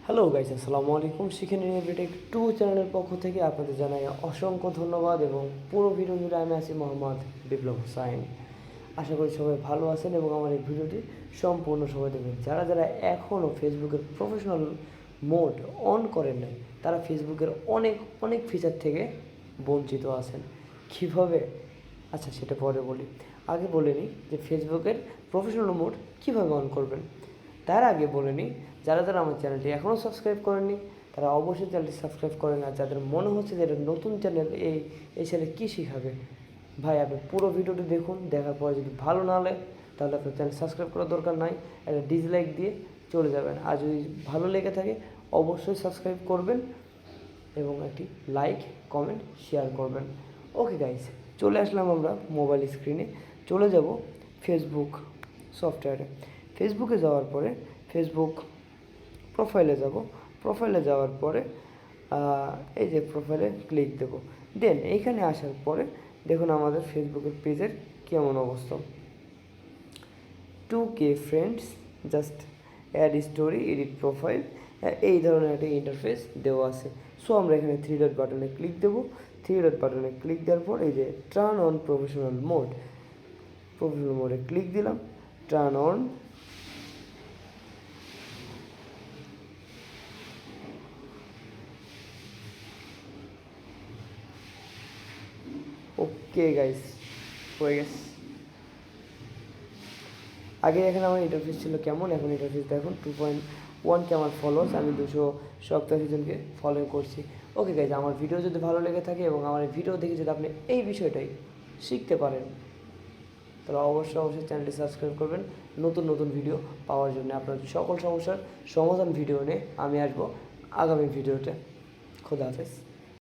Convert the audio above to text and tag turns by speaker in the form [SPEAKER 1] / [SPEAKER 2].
[SPEAKER 1] Hello guys, আসসালামু আলাইকুম। শিখে নিন এভরিটেক 2 চ্যানেলের পক্ষ থেকে আপনাদের জানাই অসংখ্য ধন্যবাদ এবং পুরো ভিডিও জুড়ে আমি আছি মোহাম্মদ বিপ্লব হোসাইন। আশা করি সবাই ভালো আছেন এবং আমার এই ভিডিওটি সম্পূর্ণ সময় দেখবেন। যারা যারা এখনও ফেসবুকের প্রফেশনাল মোড অন করেন নাই, তারা ফেসবুকের অনেক অনেক ফিচার থেকে বঞ্চিত আছেন। কীভাবে? আচ্ছা, সেটা পরে বলি। আগে বলে নিই যে ফেসবুকের প্রফেশনাল মোড কীভাবে অন করবেন। তার আগে বলে নিই, যারা যারা আমার চ্যানেলটি এখনও সাবস্ক্রাইব করেননি তারা অবশ্যই চ্যানেলটি সাবস্ক্রাইব করেন। আর যাদের মনে হচ্ছে যে এটা নতুন চ্যানেল, এই চ্যানেলে কী শেখাবে, ভাই আপনি পুরো ভিডিওটি দেখুন। দেখার পরে যদি ভালো না লাগে তাহলে আপনার চ্যানেল সাবস্ক্রাইব করার দরকার নাই, একটা ডিসলাইক দিয়ে চলে যাবেন। আর যদি ভালো লেগে থাকে অবশ্যই সাবস্ক্রাইব করবেন এবং একটি লাইক, কমেন্ট, শেয়ার করবেন। ওকে গাইস, চলে আসলাম আমরা মোবাইল স্ক্রিনে। চলে যাব ফেসবুক সফটওয়্যারে। ফেসবুকে যাওয়ার পরে ফেসবুক প্রোফাইলে যাব। প্রোফাইলে যাওয়ার পরে এই যে প্রোফাইলে ক্লিক দেব। দেন এইখানে আসার পরে দেখুন আমাদের ফেসবুকের পেজের কেমন অবস্থা। 2K friends, just add story, edit profile, এই ধরনের একটা ইন্টারফেস দেওয়া আছে। সো আমরা এখানে 3 ডট বাটনে ক্লিক দেবো। 3 ডট বাটনে ক্লিক দেওয়ার পর এই যে টার্ন অন প্রফেশনাল মোডে ক্লিক দিলাম। Turn on. ওকে গাইস, হয়ে গেছে। আগে এখানে আমার ইন্টারফেস ছিল কেমন, এখন ইন্টারফেস দেখুন 2.1 কে আমার ফলোয়ার্স, আমি 287 জনকে ফলো করছি। ওকে গাইজ, আমার ভিডিও যদি ভালো লেগে থাকে এবং আমার ভিডিও দেখে যদি আপনি এই বিষয়টাই শিখতে পারেন তাহলে অবশ্যই চ্যানেলটি সাবস্ক্রাইব করবেন নতুন নতুন ভিডিও পাওয়ার জন্য। আপনার সকল সমস্যার সমাধান ভিডিও নিয়ে আমি আসবো আগামী ভিডিওতে। খোদা হাফেজ।